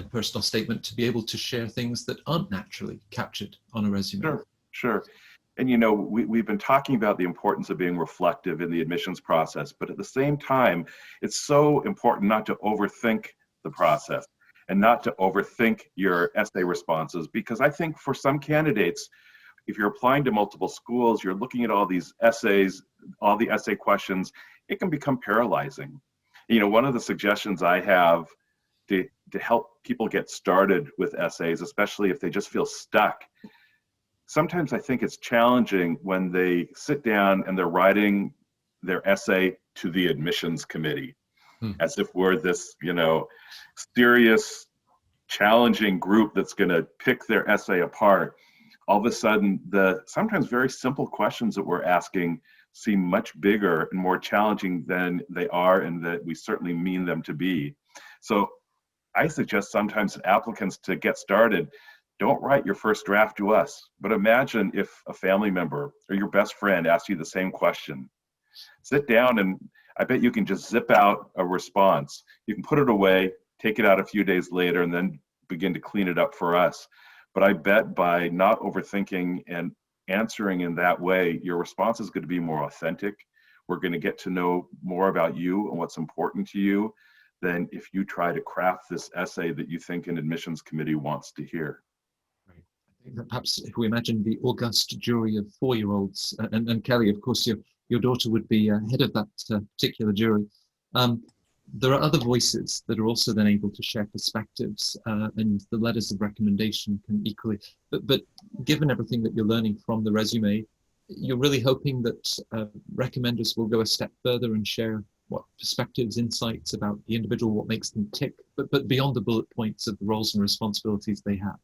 S1: personal statement, to be able to share things that aren't naturally captured on a resume.
S4: Sure. And, you know, we've been talking about the importance of being reflective in the admissions process, but at the same time, it's so important not to overthink the process and not to overthink your essay responses, because I think for some candidates, if you're applying to multiple schools, you're looking at all these essays, all the essay questions, it can become paralyzing. You know, one of the suggestions I have to help people get started with essays, especially if they just feel stuck, sometimes I think it's challenging when they sit down and they're writing their essay to the admissions committee, as if we're this, you know, serious, challenging group that's going to pick their essay apart. All of a sudden, the sometimes very simple questions that we're asking seem much bigger and more challenging than they are and that we certainly mean them to be. So I suggest sometimes applicants, to get started, don't write your first draft to us, but imagine if a family member or your best friend asked you the same question. Sit down and I bet you can just zip out a response. You can put it away, take it out a few days later, and then begin to clean it up for us. But I bet by not overthinking and answering in that way, your response is going to be more authentic. We're going to get to know more about you and what's important to you than if you try to craft this essay that you think an admissions committee wants to hear.
S1: Right. I think that perhaps if we imagine the august jury of 4-year-olds, and Kelley, of course, your daughter would be head of that particular jury. There are other voices that are also then able to share perspectives, and the letters of recommendation can equally, but given everything that you're learning from the resume, you're really hoping that recommenders will go a step further and share what perspectives, insights about the individual, what makes them tick, but beyond the bullet points of the roles and responsibilities they have.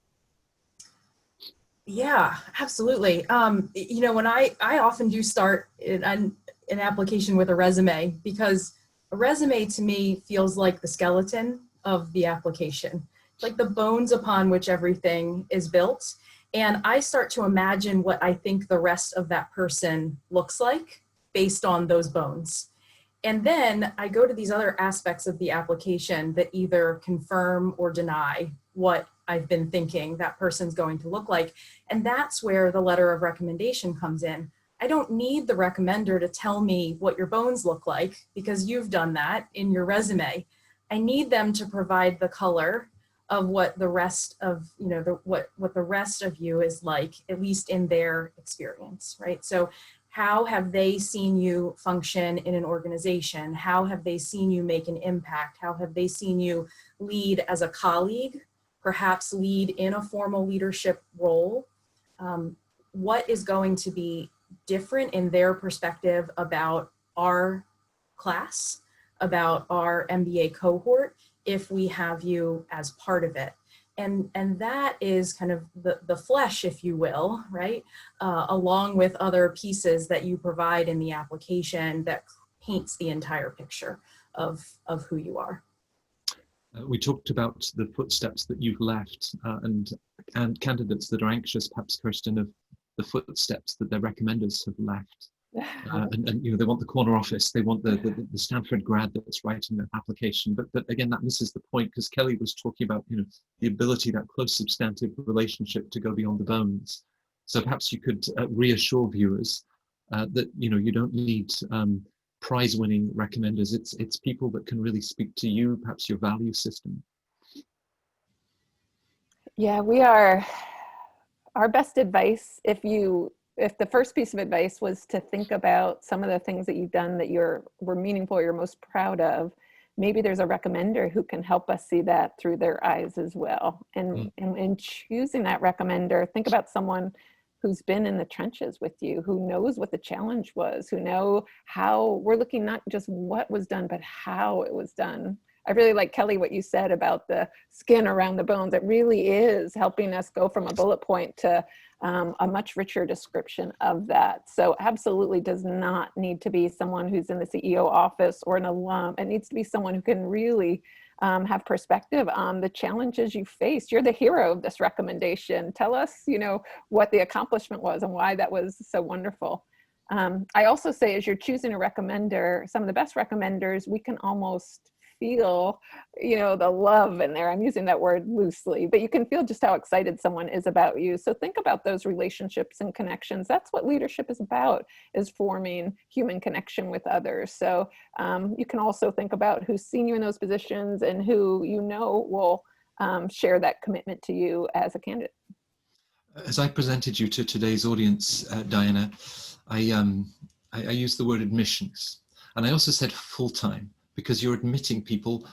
S5: Yeah, absolutely. You know, when I often do start an application with a resume, because a resume to me feels like the skeleton of the application, like the bones upon which everything is built. And I start to imagine what I think the rest of that person looks like based on those bones. And then I go to these other aspects of the application that either confirm or deny what I've been thinking that person's going to look like. And that's where the letter of recommendation comes in. I don't need the recommender to tell me what your bones look like, because you've done that in your resume. I need them to provide the color of what the rest of, you know, what the rest of you is like, at least in their experience, right? So how have they seen you function in an organization? How have they seen you make an impact? How have they seen you lead as a colleague, perhaps lead in a formal leadership role? What is going to be different in their perspective about our class, about our MBA cohort, if we have you as part of it? And that is kind of the flesh, if you will, right? Along with other pieces that you provide in the application that paints the entire picture of who you are.
S1: We talked about the footsteps that you've left, and candidates that are anxious, perhaps, Kirsten, of the footsteps that their recommenders have left. And you know, they want the corner office, they want the Stanford grad that's writing the application, but again, that misses the point, because Kelley was talking about, you know, the ability, that close substantive relationship, to go beyond the bones. So perhaps you could reassure viewers that, you know, you don't need prize-winning recommenders. It's people that can really speak to you, perhaps your value system.
S2: Yeah, we are. Our best advice, if the first piece of advice was to think about some of the things that you've done that were meaningful, you're most proud of, maybe there's a recommender who can help us see that through their eyes as well. And in choosing that recommender, think about someone who's been in the trenches with you, who knows what the challenge was, who know how we're looking, not just what was done, but how it was done. I really like, Kelley, what you said about the skin around the bones. It really is helping us go from a bullet point to a much richer description of that. So absolutely does not need to be someone who's in the CEO office or an alum. It needs to be someone who can really have perspective on the challenges you faced. You're the hero of this recommendation. Tell us, you know, what the accomplishment was and why that was so wonderful. I also say, as you're choosing a recommender, some of the best recommenders, we can almost feel, you know, the love in there. I'm using that word loosely, but you can feel just how excited someone is about you. So think about those relationships and connections. That's what leadership is about, is forming human connection with others. So you can also think about who's seen you in those positions and who you know will share that commitment to you as a candidate.
S1: As I presented you to today's audience, Diana, I used the word admissions, and I also said full-time, because you're admitting people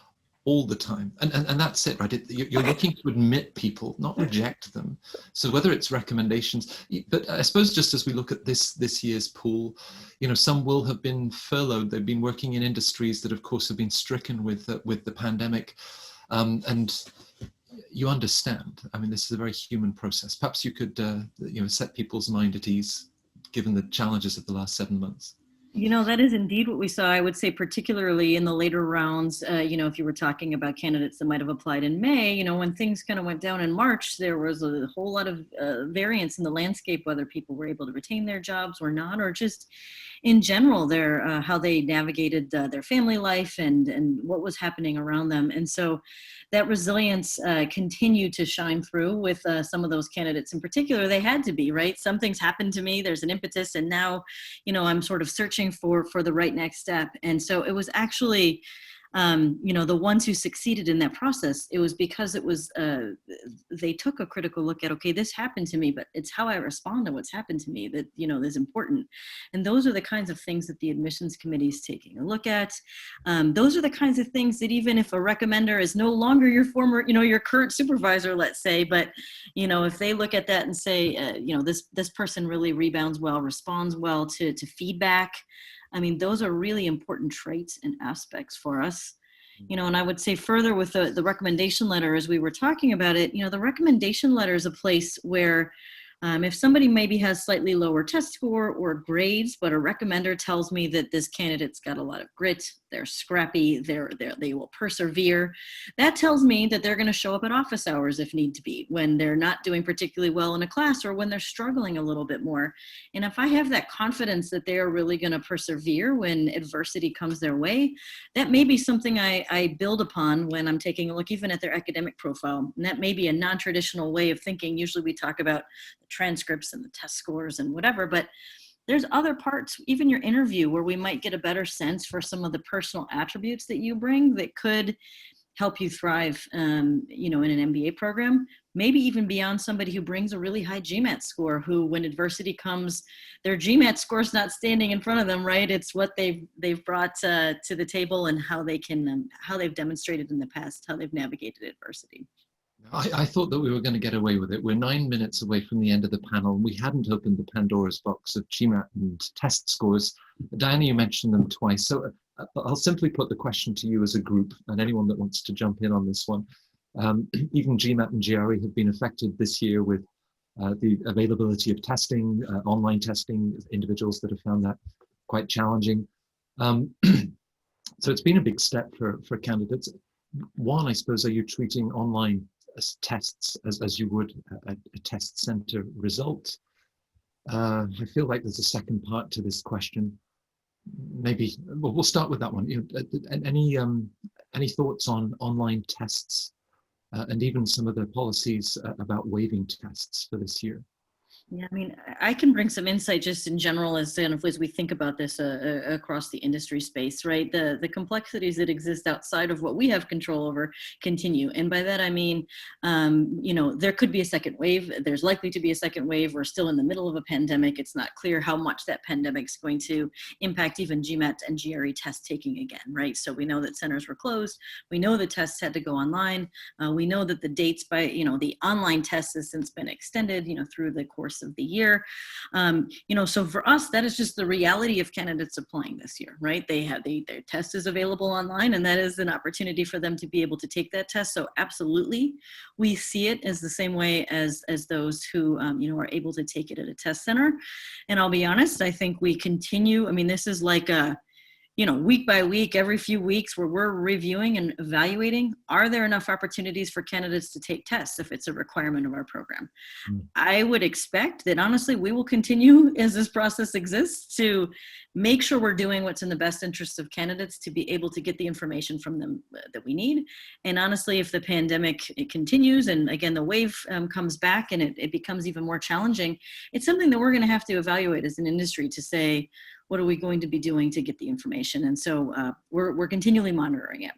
S1: all the time. And that's it, right? You're looking to admit people, not reject them. So whether it's recommendations, but I suppose just as we look at this year's pool, you know, some will have been furloughed. They've been working in industries that, of course, have been stricken with the pandemic. And you understand, I mean, this is a very human process. Perhaps you could, you know, set people's mind at ease, given the challenges of the last 7 months.
S3: You know, that is indeed what we saw. I would say particularly in the later rounds, you know, if you were talking about candidates that might have applied in May, you know, when things kind of went down in March, there was a whole lot of variance in the landscape, whether people were able to retain their jobs or not, or just, in general, their how they navigated their family life and what was happening around them. And so that resilience continued to shine through with some of those candidates in particular. They had to be, right? Something's happened to me, there's an impetus, and now, I'm sort of searching for the right next step. And so it was actually, the ones who succeeded in that process, it was because it was, they took a critical look at, okay, this happened to me, but it's how I respond to what's happened to me that, is important. And those are the kinds of things that the admissions committee is taking a look at. Those are the kinds of things that even if a recommender is no longer your former, your current supervisor, let's say, but, if they look at that and say, this person really rebounds well, responds well to feedback. I mean, those are really important traits and aspects for us. And I would say further with the recommendation letter, as we were talking about it, the recommendation letter is a place where if somebody maybe has slightly lower test score or grades, but a recommender tells me that this candidate's got a lot of grit, they're scrappy, they will persevere, that tells me that they're going to show up at office hours if need to be, when they're not doing particularly well in a class or when they're struggling a little bit more. And if I have that confidence that they are really going to persevere when adversity comes their way, that may be something I build upon when I'm taking a look even at their academic profile. And that may be a non-traditional way of thinking. Usually we talk about transcripts and the test scores and whatever, but there's other parts, even your interview, where we might get a better sense for some of the personal attributes that you bring that could help you thrive, in an MBA program, maybe even beyond somebody who brings a really high GMAT score, who when adversity comes, their GMAT score is not standing in front of them, right? It's what they've brought to the table and how they can, how they've demonstrated in the past, how they've navigated adversity.
S1: I thought that we were going to get away with it. We're 9 minutes away from the end of the panel, and we hadn't opened the Pandora's box of GMAT and test scores. Diana, you mentioned them twice, so I'll simply put the question to you as a group, and anyone that wants to jump in on this one. Even GMAT and GRE have been affected this year with the availability of testing, online testing, individuals that have found that quite challenging. So it's been a big step for candidates. One, I suppose, are you treating online tests as you would a test center result? I feel like there's a second part to this question. Maybe we'll start with that one. Any thoughts on online tests and even some of the policies about waiving tests for this year?
S3: Yeah, I mean, I can bring some insight just in general as we think about this across the industry space, right? The complexities that exist outside of what we have control over continue. And by that, I mean, there could be a second wave. There's likely to be a second wave. We're still in the middle of a pandemic. It's not clear how much that pandemic is going to impact even GMAT and GRE test taking again, right? So we know that centers were closed. We know the tests had to go online. We know that the dates by, the online test has since been extended, through the course of the year. So for us, that is just the reality of candidates applying this year, right? Their test is available online, and that is an opportunity for them to be able to take that test. So absolutely, we see it as the same way as those who, are able to take it at a test center. And I'll be honest, I think we continue. I mean, this is like a, week by week, every few weeks, where we're reviewing and evaluating, are there enough opportunities for candidates to take tests if it's a requirement of our program? I would expect that, honestly, we will continue as this process exists to make sure we're doing what's in the best interest of candidates to be able to get the information from them that we need. And honestly, if the pandemic continues and again, the wave comes back and it becomes even more challenging, it's something that we're going to have to evaluate as an industry to say, what are we going to be doing to get the information? And so we're continually monitoring it.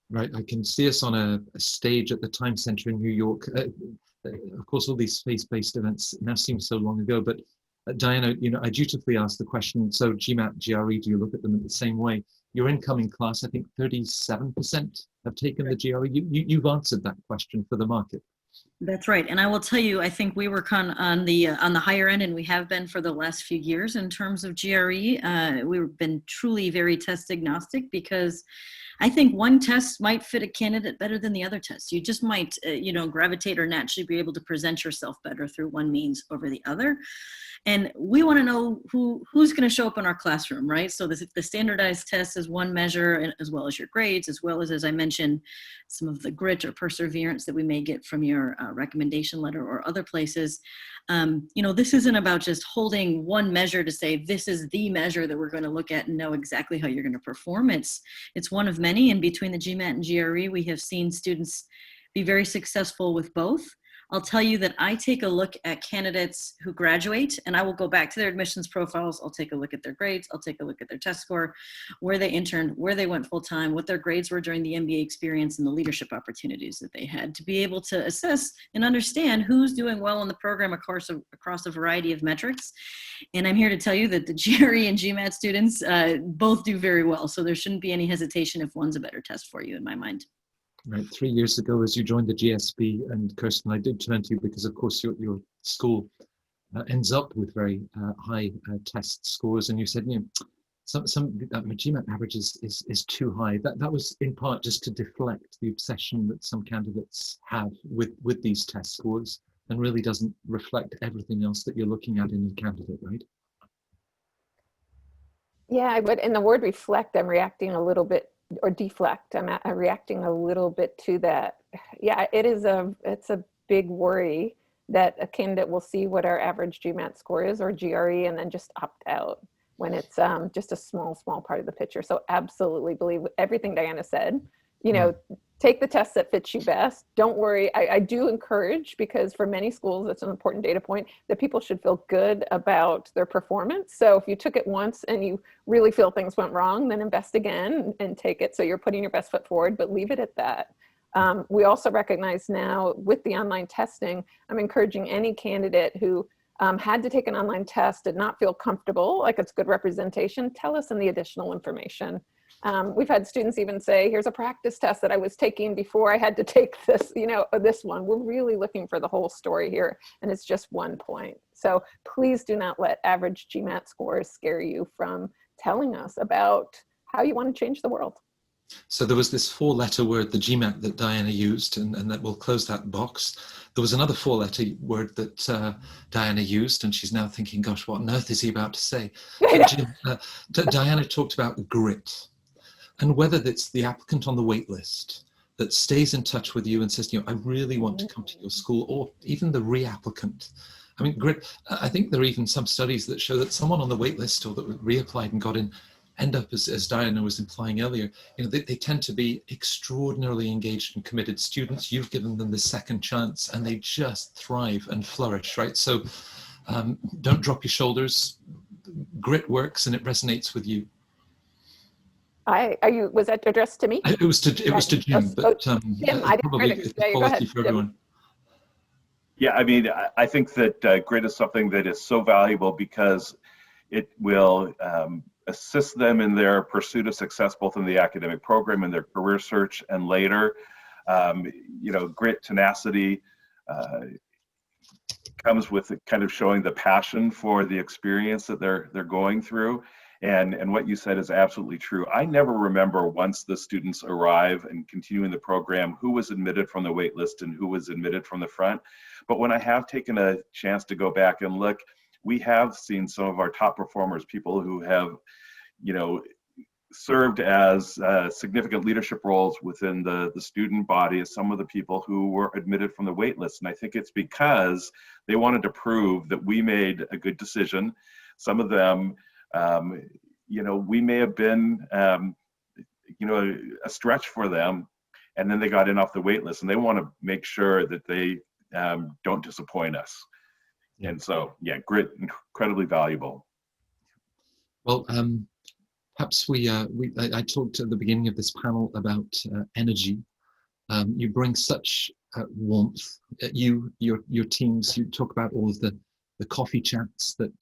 S1: Right, I can see us on a stage at the Time Center in New York. Of course, all these space-based events now seem so long ago, but Diana, I dutifully asked the question, so GMAT, GRE, do you look at them in the same way? Your incoming class, I think 37% have taken the GRE. You've answered that question for the market.
S3: That's right. And I will tell you, I think we were on the higher end, and we have been for the last few years in terms of GRE. We've been truly very test agnostic because I think one test might fit a candidate better than the other test. You just might, gravitate or naturally be able to present yourself better through one means over the other. And we want to know who's going to show up in our classroom, right? So the standardized test is one measure, as well as your grades, as well as I mentioned, some of the grit or perseverance that we may get from your recommendation letter or other places. This isn't about just holding one measure to say, this is the measure that we're going to look at and know exactly how you're going to perform. It's one of many, and between the GMAT and GRE, we have seen students be very successful with both. I'll tell you that I take a look at candidates who graduate, and I will go back to their admissions profiles. I'll take a look at their grades. I'll take a look at their test score, where they interned, where they went full-time, what their grades were during the MBA experience, and the leadership opportunities that they had, to be able to assess and understand who's doing well in the program across a variety of metrics. And I'm here to tell you that the GRE and GMAT students both do very well, so there shouldn't be any hesitation if one's a better test for you, in my mind.
S1: Right, 3 years ago, as you joined the GSB, and Kirsten, I did turn to you because, of course, your school ends up with very high test scores, and you said, some GMAT average is too high. That was in part just to deflect the obsession that some candidates have with these test scores, and really doesn't reflect everything else that you're looking at in a candidate, right?
S2: Yeah, but in the word reflect, I'm reacting a little bit, or deflect, I'm reacting a little bit to that. Yeah, it's a big worry that a candidate will see what our average GMAT score is, or GRE, and then just opt out when it's just a small part of the picture. So absolutely believe everything Diana said. Take the test that fits you best. Don't worry. I do encourage, because for many schools, it's an important data point, that people should feel good about their performance. So if you took it once and you really feel things went wrong, then invest again and take it. So you're putting your best foot forward, but leave it at that. We also recognize now with the online testing, I'm encouraging any candidate who had to take an online test, did not feel comfortable, like it's good representation, tell us in the additional information. We've had students even say, here's a practice test that I was taking before I had to take this, this one. We're really looking for the whole story here, and it's just 1 point. So please do not let average GMAT scores scare you from telling us about how you want to change the world.
S1: So there was this 4-letter word, the GMAT, that Diana used, and that will close that box. There was another 4-letter word that Diana used, and she's now thinking, gosh, what on earth is he about to say? Diana talked about grit. And whether it's the applicant on the wait list that stays in touch with you and says, I really want to come to your school, or even the reapplicant. I mean, grit, I think there are even some studies that show that someone on the wait list or that reapplied and got in end up, as Diana was implying earlier, they tend to be extraordinarily engaged and committed students. You've given them the second chance, and they just thrive and flourish, right? So don't drop your shoulders. Grit works, and it resonates with you.
S2: Was that addressed to me?
S1: It was to Jim, but
S2: Jim, I didn't
S1: probably
S2: it's
S1: quality for everyone.
S4: Yeah, I mean, I think that grit is something that is so valuable because it will assist them in their pursuit of success, both in the academic program and their career search and later. Grit, tenacity comes with kind of showing the passion for the experience that they're going through. And what you said is absolutely true. I never remember, once the students arrive and continue in the program, who was admitted from the wait list and who was admitted from the front. But when I have taken a chance to go back and look, we have seen some of our top performers, people who have, served as significant leadership roles within the student body, as some of the people who were admitted from the wait list. And I think it's because they wanted to prove that we made a good decision. Some of them, we may have been, a stretch for them, and then they got in off the wait list, and they want to make sure that they don't disappoint us. Yeah. And so, yeah, grit, incredibly valuable.
S1: Well, perhaps I talked at the beginning of this panel about energy. You bring such warmth. Your teams, you talk about all of the coffee chats that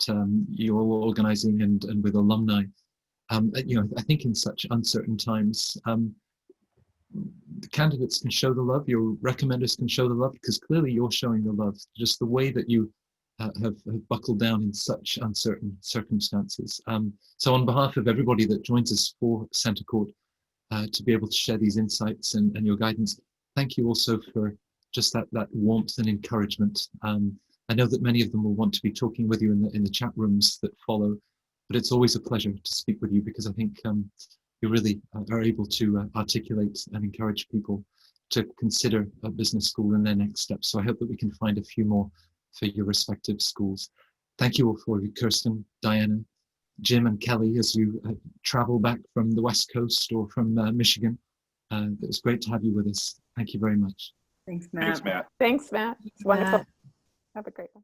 S1: you're all organizing and with alumni. I think in such uncertain times, the candidates can show the love, your recommenders can show the love, because clearly you're showing the love, just the way that you have buckled down in such uncertain circumstances. So on behalf of everybody that joins us for Centre Court, to be able to share these insights and your guidance. Thank you also for just that warmth and encouragement. I know that many of them will want to be talking with you in the chat rooms that follow, but it's always a pleasure to speak with you, because I think you really are able to articulate and encourage people to consider a business school in their next steps. So I hope that we can find a few more for your respective schools. Thank you all for you, Kirsten, Diana, Jim and Kelley, as you travel back from the West Coast or from Michigan. It was great to have you with us. Thank you very much.
S3: Thanks, Matt.
S4: Thanks, Matt.
S2: Thanks, Matt. It's wonderful. Have a great one.